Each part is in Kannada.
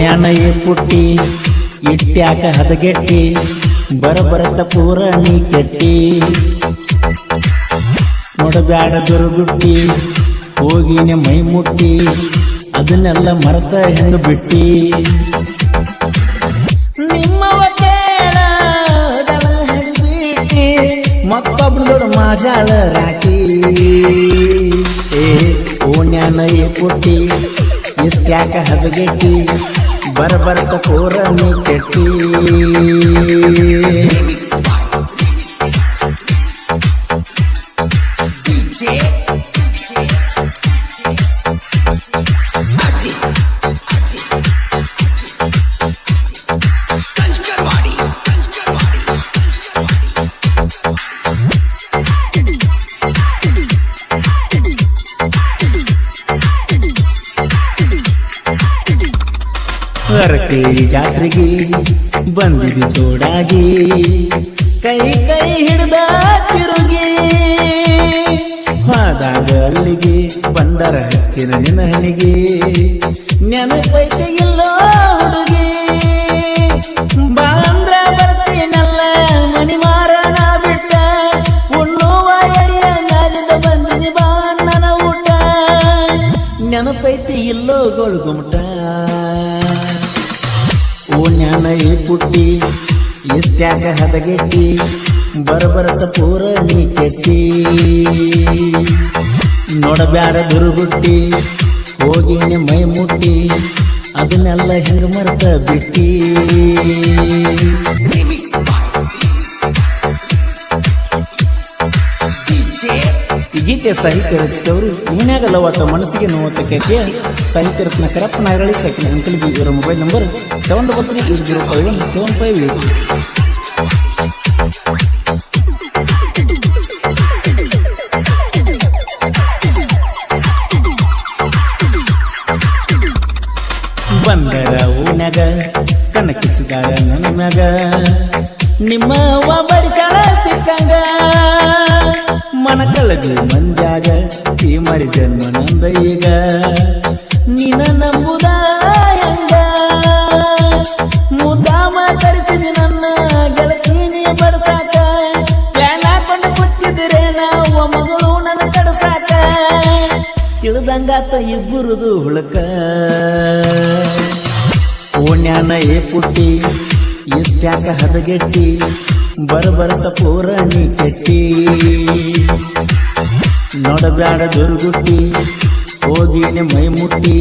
ಓಣ್ಯಾನ ಪುಟ್ಟಿ ಇಟ್ಟ್ಯಾಕ ಹದಗೆಟ್ಟಿ ಬರಬರತ ಪೂರ ನೀ ಕೆಟ್ಟಿ ನೋಡಬ್ಯಾಡ ದುರ್ಗುಟ್ಟಿ ಹೋಗಿನೆ ಮೈ ಮುಟ್ಟಿ ಅದನ್ನೆಲ್ಲ ಮರೆತ ಹೆಂಗ ಬಿಟ್ಟಿ ನಿಮ್ಮವ ಕೇಳ ಬಿಟ್ಟಿ ಮತ್ತೊಬ್ರು ದೊಡ್ಡ ಮಾಜಾಳ ರಾಕಿ ಓಣ್ಯಾನ ಪುಟ್ಟಿ ಇಷ್ಟ್ಯಾಕ ಹದಗೆಟ್ಟಿ ಬರಬರ್ತ ಪೂರ ನೀ ಕೆಟ್ಟಿ ಹರಕೆ ಜಾತ್ರೆಗೆ ಬಂದಿದೆ ಜೋಡಾಗಿ ಕೈ ಕೈ ಹಿಡ್ದ ತಿರುಗಿ ಹೋದಾಗ ಅಲ್ಲಿಗೆ ಬಂದರ ಹಚ್ಚಿನ ನಿನ್ನ ಹಣಿಗೆ ನೆನಪೈತೆ ಇಲ್ಲೋ ಹುಡುಗಿ ಬಾಂದ್ರ ಬರ್ತೀನಲ್ಲ ಮನಿ ಮಾರಣ ಬಿಟ್ಟ ಉಣ್ಣುವ ಎಳೆಯ ನಾಲಿಂದ ಬಂದಿನಿ ಬಾ ನನ್ನ ಊಟ ನೆನಪೈತೆ ಇಲ್ಲೋ ಗೋಳ್ಗುಮಟ ಓಣ್ಯಾನ ಪುಟ್ಟಿ ಇಷ್ಟ್ಯಾಕ ಹದಗೆಟ್ಟಿ ಬರಬರತ ಪೂರ ನೀ ಕೆಟ್ಟಿ ನೋಡಬ್ಯಾಡ ದುರುಗುಟ್ಟಿ ಹೋಗಿನೆ ಮೈ ಮುಟ್ಟಿ ಅದನ್ನೆಲ್ಲ ಹೆಂಗ ಮರೆತ ಬಿಟ್ಟಿ ಈ ಗೀತೆ ಸಾಹಿತ್ಯ ರಚಿಸಿದವರು ಇವನ್ಯಾಗಲ್ಲವತ್ತ ಮನಸ್ಸಿಗೆ ನೋವತ್ತ ಕೆಕೆ ಸಾಹಿತ್ಯ ರತ್ನ ಕರಪ್ಪ ನಾಗರಳಿ ಸಾಕಿನ ಅಂಕಲ್ಗೆ ಇವರ ಮೊಬೈಲ್ ನಂಬರ್ 733-805-758. ಬಂದರ ಓಣ್ಯಾಗ ಕನಕಿಸಿದಾಗ ನನ್ನ ಮ್ಯಾಗ ನಿಮ್ಮ ಬಡಿಸಾಳ ಸಿಕ್ಕಂಗ ಮನ ಕಳದಿ ಮಂದ್ಯಾಗ ಈ ಮರಿ ಜನ್ಮ ನಂದ ಈಗ ನಿನ ನಂಬುದ ಹೆಂಗ ಮುದ್ದಾಮ ತರಿಸಿದಿ ನನ್ನ ಗೆಳತೀನಿ ಬಡಸಾಕ ಪ್ಲಾನ್ ಹಾಕೊಂಡು ಕೂತಿದ್ರೆ ನಾವು ಮಗಳು ನನ್ನ ಕಡಸಾಕ ತಿಳಿದಂಗಾತ ಇಬ್ಬರದು ಹುಳಕ ಓಣ್ಯಾನ ಪುಟ್ಟಿ ಇಷ್ಟ್ಯಾಕ ಹದಗೆಟ್ಟಿ ಬರಬರತ ಪೂರ ನೀ ಕೆಟ್ಟಿ ನೋಡಬ್ಯಾಡ ದುರ್ಗುಟ್ಟಿ ಹೋಗಿನೆ ಮೈ ಮುಟ್ಟಿ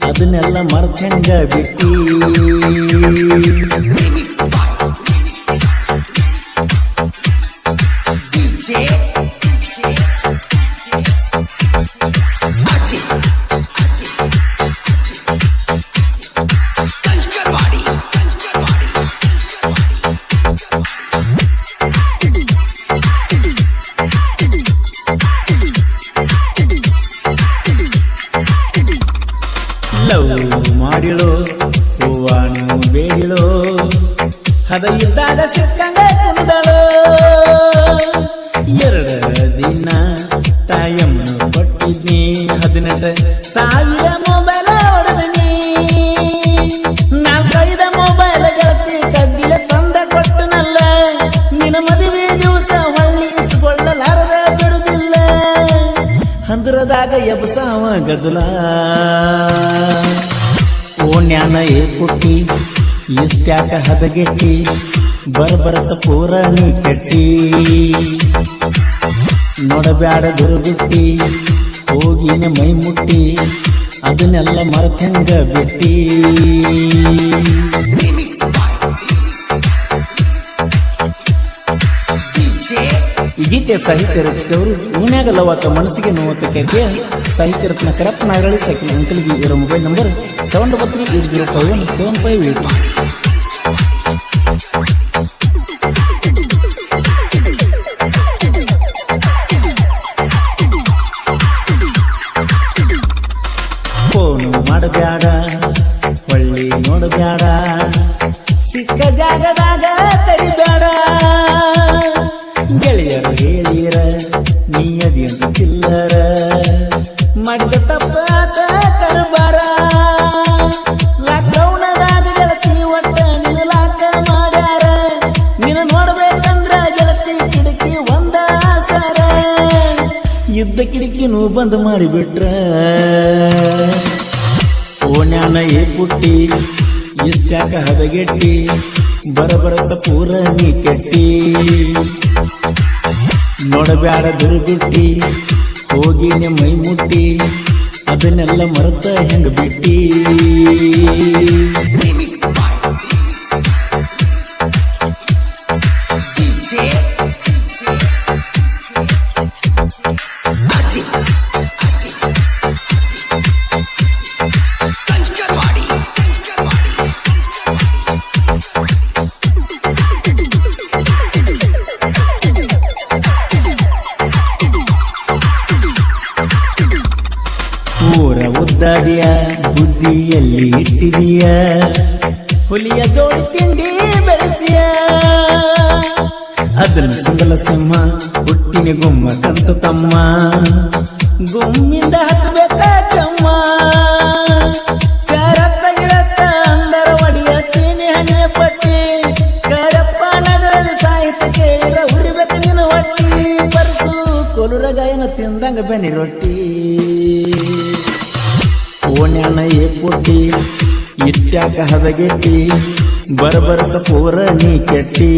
ಅದನ್ನೆಲ್ಲ ಮರ್ತಂಗ ಬಿಟ್ಟಿ ಮಾಡಿಳು ಹೂವಾನು ಬೇಡಿಳು ಹದ ಇದ್ದಾಗ ಸಿಕ್ಕಂಗ ಕುಂದಳು 2 ದಿನ ತಾಯಮ್ಮನು ಕೊಟ್ಟಿದ್ನಿ 18,000 ಮೊಬೈಲ್ ಹೊಡೆದಿನಿ 4-5 ಮೊಬೈಲ್ ಗೆಳತಿ ಕದ್ದಿಲೆ ತಂದ ಕೊಟ್ಟನಲ್ಲ ನಿನ್ನ ಮದುವೆ ದಿವಸ ಹೊಳ್ಳಿ ಇಸ್ಕೊಳ್ಳಲಾರದ ಬಿಡುದಿಲ್ಲ ಹಂದ್ರದಾಗ ಎಬ್ಸಾವ ಗದಲ ಓಣ್ಯಾನ ಪುಟ್ಟಿ ಇಷ್ಟ್ಯಾಕ ಹದಗೆಟ್ಟಿ ಬರಬರತ ಪೂರ ನೀ ಕೆಟ್ಟಿ ನೋಡಬ್ಯಾಡ ದುರ್ಗುಟ್ಟಿ ಹೋಗಿನೆ ಮೈ ಮುಟ್ಟಿ ಅದನ್ನೆಲ್ಲ ಮರೆತಂಗ ಬಿಟ್ಟಿ ಈ ಗೀತೆ ಸಾಹಿತ್ಯ ರಚಿಸಿದವರು ಇವನ್ಯಾಗಲ್ಲವತ್ತ ಮನಸ್ಸಿಗೆ ನೋವತ್ತ ಕೆಕೆ ಸಾಹಿತ್ಯ ರತ್ನ ಕರಪ್ಪ ನಾಗರಳಿ ಸಾಕಿನ ಅಂಕಲ್ಗೆ ಇವರ ಮೊಬೈಲ್ ನಂಬರ್ 733-805-758. ಫೋನು ಮಾಡಬ್ಯಾಡ ಹೊಳ್ಳಿ ನೋಡಬ್ಯಾಡ ಸಿಕ್ಕ ಜಾಗದಾಗ ಕರಿಬ್ಯಾಡ ಗೆಳೆಯರು ಹೇಳಿರ ನೀಯದಿ ಅಂತ ಚಿಲ್ಲರ ಮಾಡಿದ ತಪ್ಪಾತ ಕರಬಾರ ಲಾಕ್ಡೌನ್ ಬಂದ್ ಮಾಡಿಬಿಟ್ರ ಓಣ್ಯಾನ ಏ ಪುಟ್ಟಿ ಇಷ್ಟ್ಯಾಕ ಹದಗೆಟ್ಟಿ ಬರಬರತ ಪೂರ ನೀ ಕೆಟ್ಟಿ ನೋಡಬ್ಯಾಡ ದುರ್ಗುಟ್ಟಿ ಹೋಗಿ ಮೈ ಮುಟ್ಟಿ ಅದನ್ನೆಲ್ಲ ಮರೆತ ಹೆಂಗ ಬಿಟ್ಟಿ ಊರ ಉದ್ದಾಡಿಯ ಬುದ್ಧಿಯಲ್ಲಿ ಇಟ್ಟಿದೀಯ ಹುಲಿಯ ಜೋಡಿ ತಿಂಡಿ ಬೆಳೆಸಿಯ ಅದನ್ನು ಸಿಂಗಲ ಸಿಂಹ ಹುಟ್ಟಿನ ಗುಮ್ಮ ಕಂತ ತಮ್ಮ ಗುಮ್ಮಿಂದ ಹತ್ತಬೇಕಾಚಮ್ಮ ಶರತ್ತಾಗಿರತ್ತ ಅಂದರ ಒಡಿಯ ಚೀನಿ ಹಣ್ಣೆ ಪಟ್ಟಿ ಕರಪ್ಪ ನಗರದ ಸಾಹಿತ್ಯ ಕೇಳಿದ ಉರಿಬೇಕು ನಿನ್ನ ಹೊಟ್ಟಿ ಪರಸು ಕೊಲುರ ಗಾಯನ ತಿಂದಂಗ ಬೆನಿ ರೊಟ್ಟಿ ಓಣ್ಯಾನ ಏ ಪುಟ್ಟಿ ಇಟ್ಟ್ಯಾಕ ಹದಗೆಟ್ಟಿ ಬರಬರತ ಪೂರ ನೀ ಕೆಟ್ಟಿ